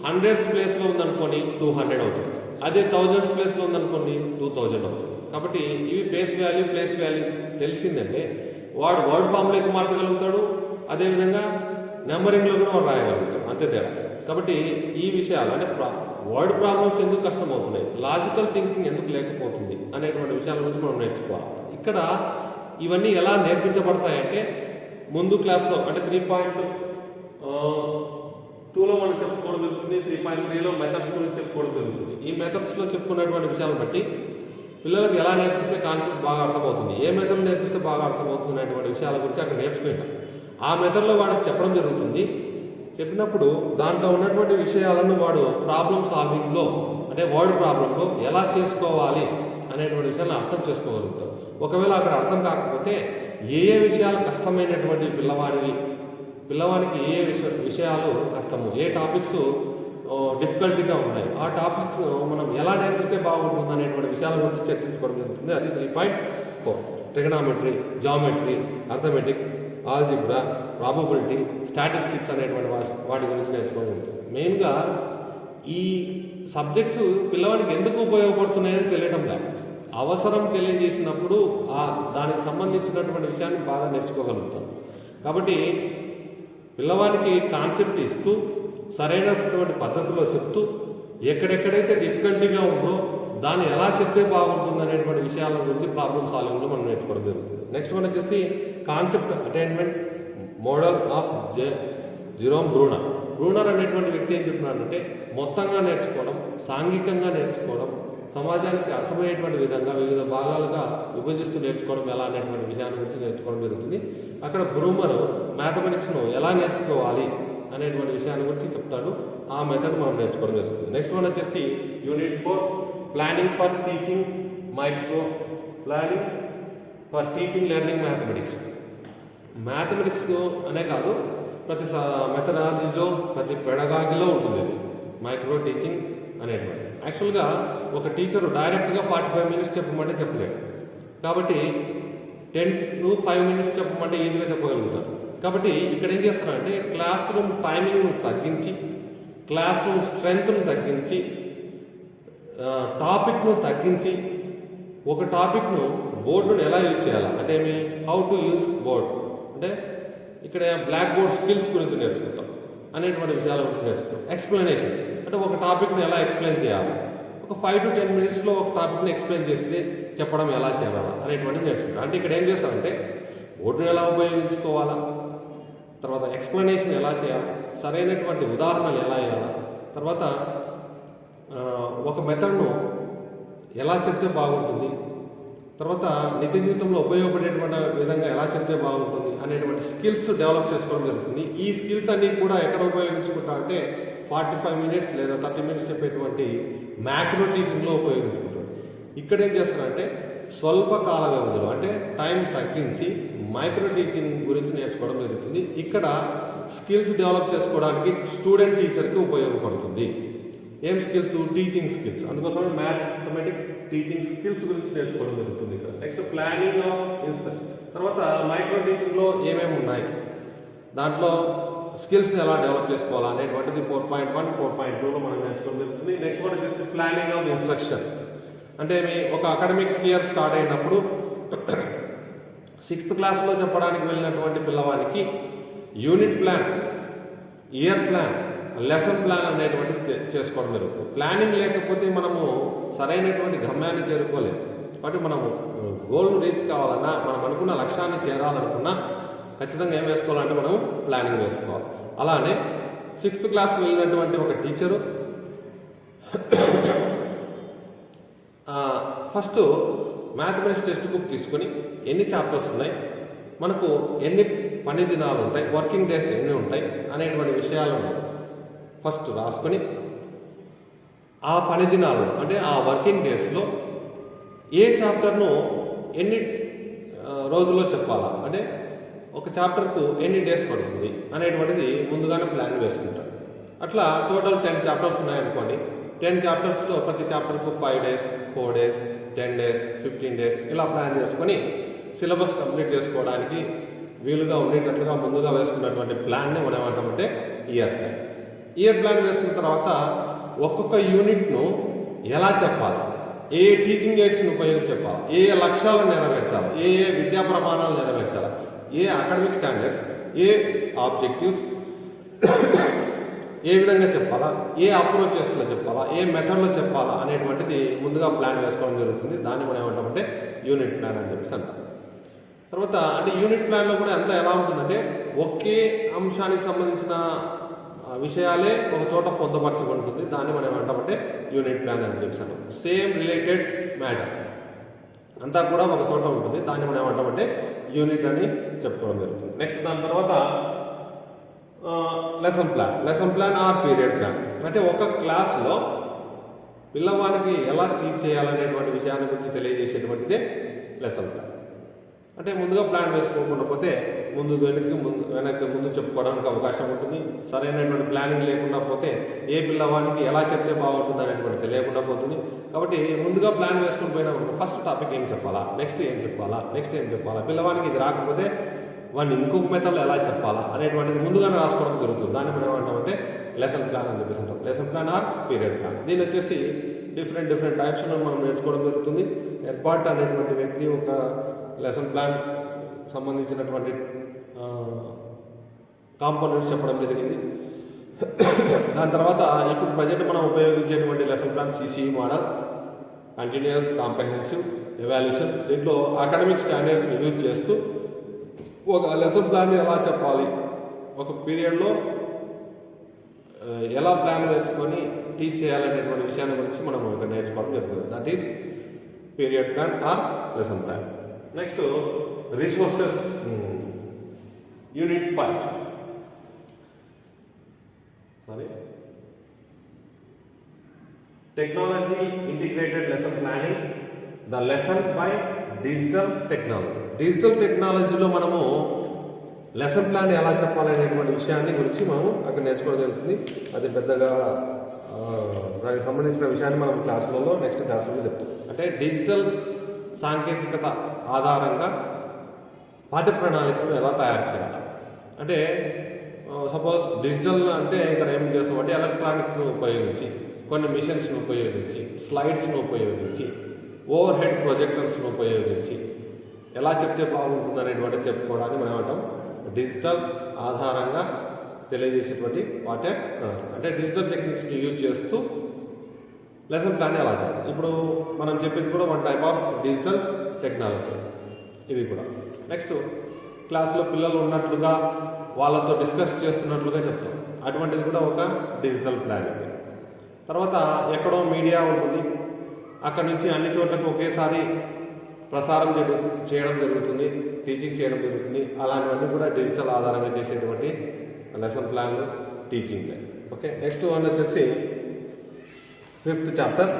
100s ప్లేస్లో ఉందనుకోని 200 అవుతుంది, అదే 1000s ప్లేస్లో ఉందనుకోండి 2000 అవుతుంది. కాబట్టి ఇవి ఫేస్ వాల్యూ, ప్లేస్ వాల్యూ తెలిసిందంటే వాడు వర్డ్ ఫామ్లోకి మార్చగలుగుతాడు, అదేవిధంగా నెంబరింగ్లో కూడా వాడు రాయగలుగుతాడు, అంతే తేడా. కాబట్టి ఈ విషయాలు అంటే వర్డ్ ప్రాబ్లమ్స్ ఎందుకు కష్టమవుతున్నాయి, లాజికల్ థింకింగ్ ఎందుకు లేకపోతుంది అనేటువంటి విషయాల గురించి మనం నేర్చుకోవాలి. ఇక్కడ ఇవన్నీ ఎలా నేర్పించబడతాయంటే ముందు క్లాస్లో అంటే 3.2లో మనం చెప్పుకోవడం జరుగుతుంది, 3.3లో మెథడ్స్ గురించి చెప్పుకోవడం జరుగుతుంది. ఈ మెథడ్స్లో చెప్పుకున్నటువంటి విషయాలను బట్టి పిల్లలకు ఎలా నేర్పిస్తే కాన్సెప్ట్ బాగా అర్థమవుతుంది, ఏ మెథడ్ నేర్పిస్తే బాగా అర్థమవుతుంది అనేటువంటి విషయాల గురించి అక్కడ నేర్చుకుంటాం. ఆ మెథడ్లో వాడికి చెప్పడం జరుగుతుంది. చెప్పినప్పుడు దాంట్లో ఉన్నటువంటి విషయాలను వాడు ప్రాబ్లమ్ సాల్వింగ్లో అంటే వర్డ్ ప్రాబ్లంలో ఎలా చేసుకోవాలి అనేటువంటి విషయాన్ని అర్థం చేసుకోగలుగుతాం. ఒకవేళ అక్కడ అర్థం కాకపోతే ఏ విషయాలు కష్టమైనటువంటి పిల్లవానికి ఏ విషయాలు కష్టము, ఏ టాపిక్స్ డిఫికల్టీగా ఉన్నాయి, ఆ టాపిక్స్ మనం ఎలా నేర్పిస్తే బాగుంటుంది అనేటువంటి విషయాల గురించి చర్చించుకోవడం జరుగుతుంది. అది 3.4 trigonometry, geometry, arithmetic, algebra, probability, statistics అనేటువంటి వాటి గురించి నేర్చుకోవడం జరుగుతుంది. మెయిన్గా ఈ సబ్జెక్ట్స్ పిల్లవాడికి ఎందుకు ఉపయోగపడుతున్నాయని తెలియడం లేదు, అవసరం తెలియజేసినప్పుడు దానికి సంబంధించినటువంటి విషయాన్ని బాగా నేర్చుకోగలుగుతాం. కాబట్టి పిల్లవానికి కాన్సెప్ట్ ఇస్తూ సరైనటువంటి పద్ధతిలో చెప్తూ ఎక్కడెక్కడైతే డిఫికల్టీగా ఉందో దాన్ని ఎలా చెప్తే బాగుంటుంది అనేటువంటి విషయాల గురించి ప్రాబ్లమ్ సాల్వింగ్లో మనం నేర్చుకోవడం జరుగుతుంది. నెక్స్ట్ వన్ వచ్చేసి concept attainment model of Jerome Bruner అనేటువంటి వ్యక్తి ఏం చెప్తున్నారంటే మొత్తంగా నేర్చుకోవడం, సాంఘికంగా నేర్చుకోవడం, సమాజానికి అర్థమయ్యేటువంటి విధంగా వివిధ భాగాలుగా విభజిస్తూ నేర్చుకోవడం ఎలా అనేటువంటి విషయాల గురించి నేర్చుకోవడం జరుగుతుంది. అక్కడ బ్రూమర్ మ్యాథమెటిక్స్ను ఎలా నేర్చుకోవాలి అనేటువంటి విషయాన్ని గురించి చెప్తాడు, ఆ మెథడ్ మనం నేర్చుకోవడం జరుగుతుంది. నెక్స్ట్ వన్ వచ్చేసి unit 4 planning for teaching learning mathematics అనే కాదు, ప్రతి మెథడాలజీలో ప్రతి పెడగాగిలో ఉంటుంది మైక్రో టీచింగ్ అనేటువంటి. యాక్చువల్గా ఒక టీచరు డైరెక్ట్గా 45 మినిట్స్ చెప్పమంటే చెప్పలేడు, కాబట్టి 10 to 5 మినిట్స్ చెప్పమంటే ఈజీగా చెప్పగలుగుతారు. కాబట్టి ఇక్కడ ఏం చేస్తారంటే క్లాస్ రూమ్ టైమింగ్ను తగ్గించి, క్లాస్ రూమ్ స్ట్రెంగ్త్ను తగ్గించి, టాపిక్ను తగ్గించి, ఒక టాపిక్ను బోర్డును ఎలా యూజ్ చేయాలి అంటే ఏమి హౌ టు యూజ్ బోర్డ్ అంటే ఇక్కడ బ్లాక్ బోర్డ్ స్కిల్స్ గురించి నేర్చుకుంటాం అనేటువంటి విషయాల గురించి నేర్చుకుంటాం. ఎక్స్ప్లెనేషన్ అంటే ఒక టాపిక్ని ఎలా ఎక్స్ప్లెయిన్ చేయాలి, ఒక 5 to 10 మినిట్స్లో ఒక టాపిక్ని ఎక్స్ప్లెయిన్ చేస్తే చెప్పడం ఎలా చేయాలా అనేటువంటిది నేర్చుకుంటాం. అంటే ఇక్కడ ఏం చేస్తారంటే బోర్డును ఎలా ఉపయోగించుకోవాలా, తర్వాత ఎక్స్ప్లెనేషన్ ఎలా చేయాలి, సరైనటువంటి ఉదాహరణలు ఎలా వేయాలి, తర్వాత ఒక మెథడ్ను ఎలా చెప్తే బాగుంటుంది, తర్వాత నిత్య జీవితంలో ఉపయోగపడేటువంటి విధంగా ఎలా చెప్తే బాగుంటుంది అనేటువంటి స్కిల్స్ డెవలప్ చేసుకోవడం జరుగుతుంది. ఈ స్కిల్స్ అన్నీ కూడా ఎక్కడ ఉపయోగించుకుంటా అంటే 45 మినిట్స్ లేదా 30 మినిట్స్ చెప్పేటువంటి మ్యాక్రో టీచింగ్లో ఉపయోగించుకుంటాడు. ఇక్కడ ఏం చేస్తారంటే స్వల్ప కాల వ్యవధిలో అంటే టైం తగ్గించి మైక్రో టీచింగ్ గురించి నేర్చుకోవడం జరుగుతుంది. ఇక్కడ స్కిల్స్ డెవలప్ చేసుకోవడానికి స్టూడెంట్ టీచర్కి ఉపయోగపడుతుంది. ఏం స్కిల్స్? Teaching skills. అందుకోసమే మ్యాథమెటిక్ టీచింగ్ స్కిల్స్ గురించి నేర్చుకోవడం జరుగుతుంది ఇక్కడ. Next planning of instruction. తర్వాత మైక్రో టీచింగ్లో ఏమేమి ఉన్నాయి, దాంట్లో స్కిల్స్ని ఎలా డెవలప్ చేసుకోవాలా అనేటువంటిది 4.1, 4.2లో మనం నేర్చుకోవడం జరుగుతుంది. నెక్స్ట్ వన్ వచ్చేసి ప్లానింగ్ ఆఫ్ ఇన్స్ట్రక్షన్. అంటే ఒక అకాడమిక్ ఇయర్ స్టార్ట్ అయినప్పుడు 6th క్లాస్లో చెప్పడానికి వెళ్ళినటువంటి పిల్లవాడికి unit plan, year plan, lesson plan అనేటువంటిది చేసుకోవడం జరుగుతుంది. ప్లానింగ్ లేకపోతే మనము సరైనటువంటి గమ్యాన్ని చేరుకోలేము. కాబట్టి మనము గోల్ను రీచ్ కావాలన్నా, మనం అనుకున్న లక్ష్యాన్ని చేరాలనుకున్నా ఖచ్చితంగా ఏం వేసుకోవాలంటే మనం ప్లానింగ్ వేసుకోవాలి. అలానే 6th క్లాస్కి వెళ్ళినటువంటి ఒక teacher first mathematics text book తీసుకొని ఎన్ని చాప్టర్స్ ఉన్నాయి, మనకు ఎన్ని పని దినాలు ఉంటాయి, వర్కింగ్ డేస్ ఎన్ని ఉంటాయి అనేటువంటి విషయాలను ఫస్ట్ రాసుకొని ఆ పని దినాలు అంటే ఆ వర్కింగ్ డేస్లో ఏ చాప్టర్ను ఎన్ని రోజుల్లో చెప్పాలా, అంటే ఒక చాప్టర్కు ఎన్ని డేస్ పడుతుంది అనేటువంటిది ముందుగానే ప్లాన్ వేసుకుంటారు. అట్లా టోటల్ 10 చాప్టర్స్ ఉన్నాయనుకోండి, 10 చాప్టర్స్లో ప్రతి చాప్టర్కు 5 డేస్, 4 డేస్, 10 డేస్, 15 డేస్ ఇలా ప్లాన్ చేసుకొని సిలబస్ కంప్లీట్ చేసుకోవడానికి వీలుగా ఉండేటట్లుగా ముందుగా వేసుకున్నటువంటి ప్లాన్ని మనం ఏమంటామంటే ఇయర్ ప్లాన్. ఇయర్ ప్లాన్ వేసుకున్న తర్వాత ఒక్కొక్క యూనిట్ను ఎలా చెప్పాలి, ఏ టీచింగ్ ఎయిడ్స్ని ఉపయోగించి చెప్పాలి, ఏ లక్ష్యాలను నెరవేర్చాలి, ఏ విద్యా ప్రమాణాలు నెరవేర్చాలి, ఏ అకాడమిక్ స్టాండర్డ్స్, ఏ ఆబ్జెక్టివ్స్ ఏ విధంగా చెప్పాలా, ఏ అప్రోచెస్లో చెప్పాలా, ఏ మెథడ్లో చెప్పాలా అనేటువంటిది ముందుగా ప్లాన్ వేసుకోవడం జరుగుతుంది. దాన్ని మనం ఏమంటామంటే యూనిట్ ప్లాన్ అని చెప్పేసి అంటాం. తర్వాత అంటే యూనిట్ ప్లాన్లో కూడా ఎంత ఎలా ఉంటుందంటే ఒకే అంశానికి సంబంధించిన విషయాలే ఒక చోట పొందపరచబడి ఉంటుంది. దాన్ని మనం ఏమంటామంటే యూనిట్ ప్లాన్ అని చెప్పాను. సేమ్ రిలేటెడ్ మ్యాటర్ అంతా కూడా ఒక చోట ఉంటుంది. దాన్ని మనం ఏమంటామంటే యూనిట్ అని చెప్పుకోవడం జరుగుతుంది. నెక్స్ట్ దాని తర్వాత lesson plan are period plan. అంటే ఒక క్లాస్లో పిల్లవానికి ఎలా టీచ్ చేయాలనేటువంటి విషయాన్ని గురించి తెలియజేసేటువంటిదే లెసన్ ప్లాన్. అంటే ముందుగా ప్లాన్ వేసుకోకుండా పోతే వెనక్కి ముందు చెప్పుకోవడానికి అవకాశం ఉంటుంది. సరైనటువంటి ప్లానింగ్ లేకుండా పోతే ఏ పిల్లవానికి ఎలా చెప్తే బాగుంటుంది అనేటువంటి తెలియకుండా పోతుంది. కాబట్టి ముందుగా ప్లాన్ వేసుకుని పోయినా ఫస్ట్ టాపిక్ ఏం చెప్పాలా, నెక్స్ట్ ఏం చెప్పాలా, పిల్లవానికి ఇది రాకపోతే వాడిని ఇంకొక మెథడ్లో ఎలా చెప్పాలా అనేటువంటిది ముందుగానే రాసుకోవడం జరుగుతుంది. దాన్ని మనం ఏమంటామంటే లెసన్ ప్లాన్ అని చెప్పేసి అంటాం. Lesson plan are period plan. దీని వచ్చేసి డిఫరెంట్ టైప్స్లో మనం నేర్చుకోవడం జరుగుతుంది. ఎర్పాట్ అనేటువంటి వ్యక్తి ఒక లెసన్ ప్లాన్ సంబంధించినటువంటి కాంపోనెంట్స్ చెప్పడం జరిగింది. దాని తర్వాత ఇప్పుడు ప్రజెంట్ మనం ఉపయోగించేటువంటి lesson plan CCE model, continuous comprehensive evaluation. దీంట్లో అకాడమిక్ స్టాండర్డ్స్ని యూజ్ చేస్తూ ఒక లెసన్ ప్లాన్ ఎలా చెప్పాలి, ఒక పీరియడ్లో ఎలా ప్లాన్ వేసుకొని టీచ్ చేయాలనేటువంటి విషయాన్ని గురించి మనం ఇక్కడ నేర్చుకోవడం జరుగుతుంది. That is period plan or lesson plan. Next resources unit 5. Technology integrated lesson planning, the lesson by digital technology. Digital టెక్నాలజీలో మనము లెసన్ ప్లాన్ ఎలా చెప్పాలనేటువంటి విషయాన్ని గురించి మనం అక్కడ నేర్చుకోవడం జరుగుతుంది. అది పెద్దగా దానికి సంబంధించిన విషయాన్ని మనం నెక్స్ట్ క్లాసులలో చెప్తాం. అంటే డిజిటల్ సాంకేతికత ఆధారంగా పాఠ్య ప్రణాళికను ఎలా తయారు చేయాలి. అంటే సపోజ్ డిజిటల్ అంటే ఇక్కడ ఏం చేస్తామంటే ఎలక్ట్రానిక్స్ను ఉపయోగించి, కొన్ని మిషన్స్ను ఉపయోగించి, స్లైడ్స్ను ఉపయోగించి, ఓవర్ హెడ్ ప్రొజెక్టర్స్ను ఉపయోగించి ఎలా చెప్తే బాగుంటుంది అనేటువంటి చెప్పుకోవడానికి మనం ఏమంటాం డిజిటల్ ఆధారంగా తెలియజేసేటువంటి పాఠ్య ప్రణాళిక. అంటే డిజిటల్ టెక్నిక్స్ని యూజ్ చేస్తూ లెసన్ ప్లాన్ ఎలా చేయాలి. ఇప్పుడు మనం చెప్పేది కూడా one type of digital technology ఇది కూడా. నెక్స్ట్ క్లాస్లో పిల్లలు ఉన్నట్లుగా వాళ్ళతో డిస్కస్ చేస్తున్నట్లుగా చెప్తాం. అటువంటిది కూడా ఒక డిజిటల్ ప్లాన్. తర్వాత ఎక్కడో మీడియా ఉంటుంది, అక్కడ నుంచి అన్ని చోట్లకు ఒకేసారి ప్రసారం చేయడం జరుగుతుంది, టీచింగ్ చేయడం జరుగుతుంది. అలాంటివన్నీ కూడా డిజిటల్ ఆధారంగా చేసేటువంటి lesson plan, teaching plan. Okay, next one వచ్చేసి 5th చాప్టర్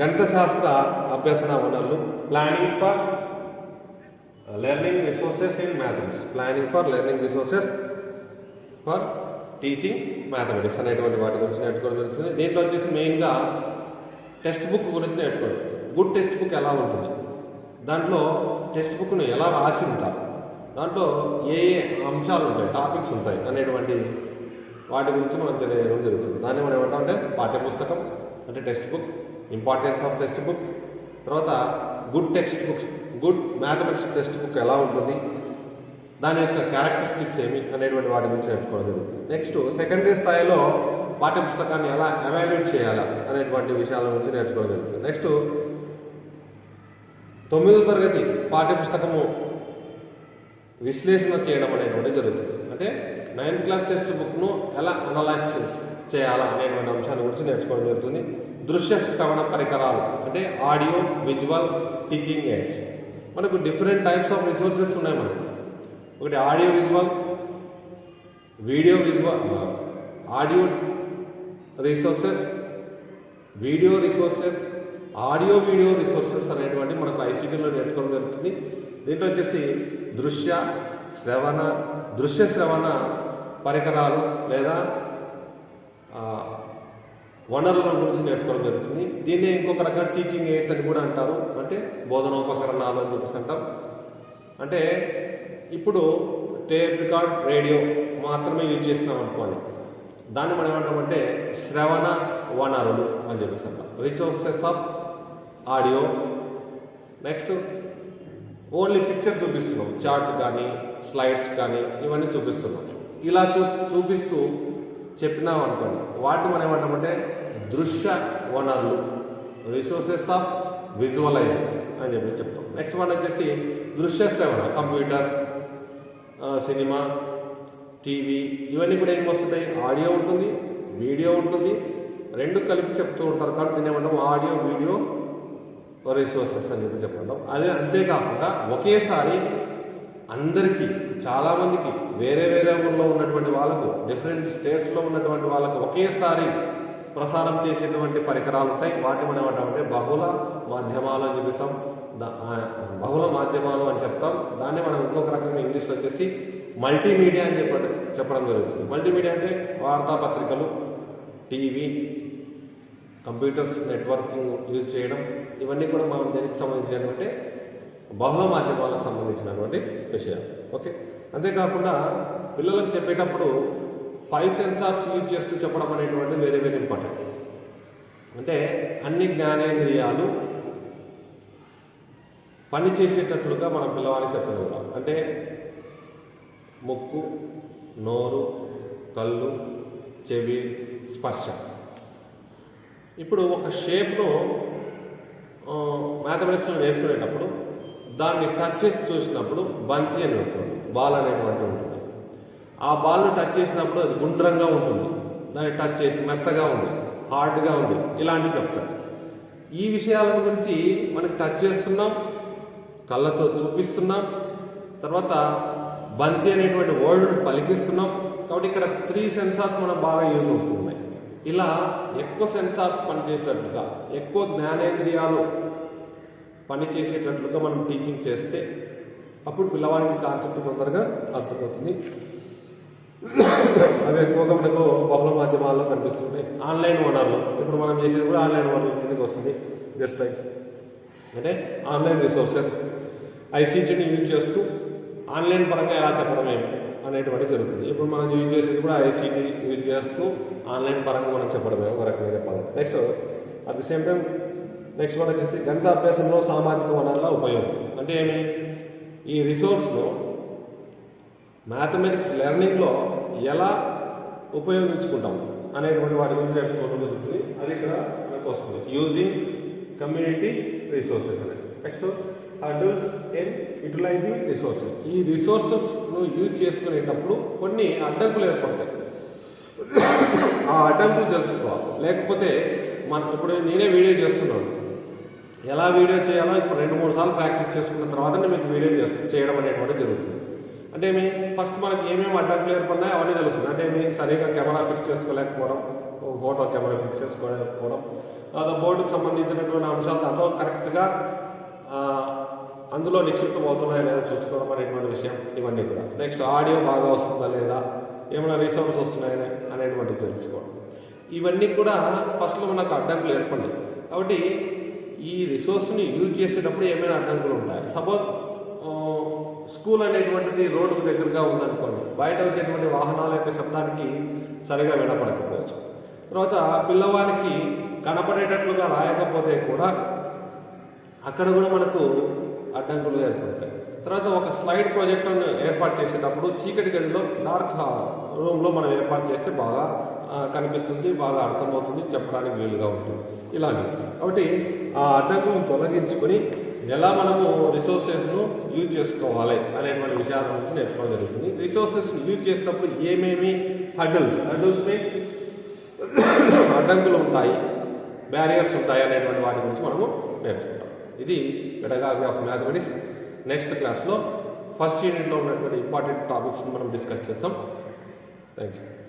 గణిత శాస్త్ర అభ్యసన వనరులు, planning for learning resources in mathematics. Planning for learning resources for teaching mathematics అనేటువంటి వాటి గురించి నేర్చుకోవడం జరుగుతుంది. దీంట్లో వచ్చేసి మెయిన్గా టెక్స్ట్ బుక్ గురించి నేర్చుకోవడం. గుడ్ టెక్స్ట్ బుక్ ఎలా ఉంటుంది, దాంట్లో టెక్స్ట్ బుక్ను ఎలా రాసి ఉంటారు, దాంట్లో ఏ అంశాలు ఉంటాయి, టాపిక్స్ ఉంటాయి అనేటువంటి వాటి గురించి మనం తెలియడం జరుగుతుంది. దాన్ని మనం ఏమంటామంటే పాఠ్యపుస్తకం అంటే text book, importance of text book. తర్వాత good text books, good mathematics text book ఎలా ఉంటుంది, దాని యొక్క క్యారెక్టరిస్టిక్స్ ఏమి అనేటువంటి వాటి గురించి నేర్చుకోవడం జరుగుతుంది. నెక్స్ట్ సెకండరీ స్థాయిలో పాఠ్యపుస్తకాన్ని ఎలా ఎవాల్యుయేట్ చేయాలా అనేటువంటి విషయాల గురించి నేర్చుకోవడం జరుగుతుంది. నెక్స్ట్ 9వ తరగతి పాఠ్యపుస్తకము విశ్లేషణ చేయడం అనేటువంటి జరుగుతుంది. అంటే 9th క్లాస్ టెక్స్ట్ బుక్ను ఎలా అనలైసిస్ చేయాలా అనేటువంటి అంశాన్ని గురించి నేర్చుకోవడం జరుగుతుంది. దృశ్య శ్రవణ పరికరాలు అంటే ఆడియో విజువల్ టీచింగ్ ఎయిడ్స్. మనకు డిఫరెంట్ టైప్స్ ఆఫ్ రిసోర్సెస్ ఉన్నాయి మనకు. ఒకటి audio visual, video visual, audio resources, video resources, audio video resources అనేటువంటి మనకు ఐసీటీలో నేర్చుకోవడం జరుగుతుంది. దీంట్లో వచ్చేసి దృశ్య శ్రవణ పరికరాలు లేదా వనరుల గురించి నేర్చుకోవడం జరుగుతుంది. దీన్ని ఇంకొక రకంగా టీచింగ్ ఎయిడ్స్ అని కూడా అంటారు, అంటే బోధనోపకరణాలు అని చెప్పేసి అంటాం. అంటే ఇప్పుడు టేప్ రికార్డ్, రేడియో మాత్రమే యూజ్ చేసినాం అనుకోండి, దాన్ని మనం ఏమంటామంటే శ్రవణ వనరులు అని చెప్పేసి అంటాం. Resources of audio. Next only picture చూపిస్తున్నాం, చార్ట్ కానీ స్లైడ్స్ కానీ ఇవన్నీ చూపిస్తున్నాం. ఇలా చూపిస్తూ చెప్పినాం అనుకోండి, వాటిని మనం ఏమంటామంటే దృశ్య వనరులు, రిసోర్సెస్ ఆఫ్ విజువలైజింగ్ అని చెప్పేసి చెప్తాం. నెక్స్ట్ వన్ వచ్చేసి దృశ్య శ్రవణ, కంప్యూటర్, సినిమా, టీవీ, ఇవన్నీ కూడా ఏం వస్తున్నాయి, ఆడియో ఉంటుంది, వీడియో ఉంటుంది, రెండు కలిపి చెప్తూ ఉంటారు. కాబట్టి దీన్ని ఏమంటాం ఆడియో వీడియో రిసోర్సెస్ అని చెప్పి చెప్పుకుంటాం. అదే అంతేకాకుండా ఒకేసారి అందరికీ, చాలామందికి, వేరే వేరే ఊళ్ళో ఉన్నటువంటి వాళ్ళకు, డిఫరెంట్ స్టేట్స్లో ఉన్నటువంటి వాళ్ళకు ఒకేసారి ప్రసారం చేసేటువంటి పరికరాలు ఉంటాయి. వాటి మనం ఏమంటామంటే బహుళ మాధ్యమాలు అని చెప్పిస్తాం. బహుళ మాధ్యమాలు అని చెప్తాం. దాన్ని మనం ఇంకొక రకంగా ఇంగ్లీష్లో వచ్చేసి మల్టీమీడియా అని చెప్పడం జరుగుతుంది. మల్టీమీడియా అంటే వార్తాపత్రికలు, టీవీ, కంప్యూటర్స్, నెట్వర్కింగ్ యూజ్ చేయడం, ఇవన్నీ కూడా మనం దేనికి సంబంధించినటువంటి బహుళ మాధ్యమాలకు సంబంధించినటువంటి విషయాలు. ఓకే, అంతేకాకుండా పిల్లలకు చెప్పేటప్పుడు 5 సెన్సార్స్ యూజ్ చేస్తూ చెప్పడం అనేటువంటి వెరీ వెరీ ఇంపార్టెంట్. అంటే అన్ని జ్ఞానేంద్రియాలు పని చేసేటట్లుగా మనం పిల్లవాడికి చెప్పగలుగుతాం. అంటే ముక్కు, నోరు, కళ్ళు, చెవి, స్పర్శ. ఇప్పుడు ఒక షేప్ను మ్యాథమెటిక్స్లో నేర్చుకునేటప్పుడు దాన్ని టచ్ చేసి చూసినప్పుడు బంతి అని ఉంటుంది, బాల్ అనేటువంటి ఉంటుంది. ఆ బాల్ను టచ్ చేసినప్పుడు అది గుండ్రంగా ఉంటుంది, దాన్ని టచ్ చేసి మెత్తగా ఉంది, హార్డ్గా ఉంది, ఇలాంటివి చెప్తారు. ఈ విషయాల గురించి మనకి టచ్ చేస్తున్నాం, కళ్ళతో చూపిస్తున్నాం, తర్వాత బంతి అనేటువంటి వర్డ్ పలికిస్తున్నాం. కాబట్టి ఇక్కడ 3 సెన్సార్స్ మనకు బాగా యూజ్ అవుతున్నాయి. ఇలా ఎక్కువ సెన్సార్స్ పనిచేసేటట్లుగా, ఎక్కువ జ్ఞానేంద్రియాలు పనిచేసేటట్లుగా మనం టీచింగ్ చేస్తే అప్పుడు పిల్లవాడికి కాన్సెప్ట్ తొందరగా అర్థమవుతుంది. అవి ఎక్కువగా మనకు బహుళ మాధ్యమాల్లో కనిపిస్తున్నాయి. ఆన్లైన్ వనరులు, ఇప్పుడు మనం చేసేది కూడా ఆన్లైన్ వనరుల కిందకి వస్తుంది. జస్ట్ లైక్ అంటే ఆన్లైన్ రిసోర్సెస్, ఐసీటీని యూజ్ చేస్తూ ఆన్లైన్ పరంగా ఎలా చెప్పడం అనేటువంటి జరుగుతుంది. ఇప్పుడు మనం యూజ్ చేసేది కూడా ఐసీటీ యూజ్ చేస్తూ ఆన్లైన్ పరంగా మనం చెప్పడమే, ఒక రకంగా చెప్పాలి. Next at the same time next one వచ్చేసి గణిత అభ్యాసంలో సామాజిక వనరుల ఉపయోగం. అంటే ఏమి, ఈ రిసోర్స్లో మ్యాథమెటిక్స్ లెర్నింగ్లో ఎలా ఉపయోగించుకుంటాం అనేటువంటి వాటి గురించి నేర్చుకోవడం జరుగుతుంది. అది ఇక్కడ మనకు వస్తుంది, యూజింగ్ కమ్యూనిటీ రిసోర్సెస్ అనేది. Next hurdles in utilising resources. ఈ రిసోర్సెస్ను యూజ్ చేసుకునేటప్పుడు కొన్ని అడ్డంకులు ఏర్పడతాయి. ఆ అడ్డంకులు తెలుసుకోవాలి. లేకపోతే ఇప్పుడు నేనే వీడియో చేస్తున్నాను, ఎలా వీడియో చేయాలో ఇప్పుడు 2-3 సార్లు ప్రాక్టీస్ చేసుకున్న తర్వాతనే మీకు వీడియో చేయడం అనేటువంటి జరుగుతుంది. అంటే ఫస్ట్ మనకి ఏమేమి అడ్డంకులు ఏర్పడినాయి అవన్నీ తెలుస్తుంది. అంటే సరిగా కెమెరా ఫిక్స్ చేసుకోలేకపోవడం, ఫోటో కెమెరా ఫిక్స్ చేసుకోలేకపోవడం, లేదా బోర్డుకు సంబంధించినటువంటి అంశాలు దాంట్లో కరెక్ట్గా అందులో నిక్షిప్తం అవుతున్నాయా లేదా చూసుకోవడం అనేటువంటి విషయం, ఇవన్నీ కూడా. నెక్స్ట్ ఆడియో బాగా వస్తుందా లేదా, ఏమైనా రిసోర్స్ వస్తున్నాయా అనేటువంటిది తెలుసుకోవడం. ఇవన్నీ కూడా ఫస్ట్లో మనకు అడ్డంకులు ఏర్పడినాయి. కాబట్టి ఈ రిసోర్స్ని యూజ్ చేసేటప్పుడు ఏమైనా అడ్డంకులు ఉంటాయి. సపోజ్ స్కూల్ అనేటువంటిది రోడ్డుకు దగ్గరగా ఉందనుకోండి, బయట వచ్చేటువంటి వాహనాల యొక్క శబ్దానికి సరిగా వినపడకపోవచ్చు. తర్వాత పిల్లవాడికి కనపడేటట్లుగా రాయకపోతే కూడా అక్కడ కూడా మనకు అడ్డంకులు ఏర్పడతాయి. తర్వాత ఒక స్లైడ్ ప్రాజెక్టర్ను ఏర్పాటు చేసేటప్పుడు చీకటి గదిలో, డార్క్ రూమ్లో మనం ఏర్పాటు చేస్తే బాగా కనిపిస్తుంది, బాగా అర్థమవుతుంది, చెప్పడానికి వీలుగా ఉంటుంది. ఇలాంటివి. కాబట్టి ఆ అడ్డంకులను తొలగించుకొని ఎలా మనము రిసోర్సెస్ను యూజ్ చేసుకోవాలి అనేటువంటి విషయాల గురించి నేర్చుకోవడం జరుగుతుంది. రిసోర్సెస్ యూజ్ చేసేటప్పుడు ఏమేమి హర్డల్స్ మీన్స్ అడ్డంకులు ఉంటాయి, బ్యారియర్స్ ఉంటాయి అనేటువంటి వాటి గురించి మనము నేర్చుకుంటాం. ఇది పెడగాగి ఆఫ్ మ్యాథమెటిక్స్. నెక్స్ట్ క్లాస్లో ఫస్ట్ యూనిట్లో ఉన్నటువంటి ఇంపార్టెంట్ టాపిక్స్ని మనం డిస్కస్ చేస్తాం. Thank you.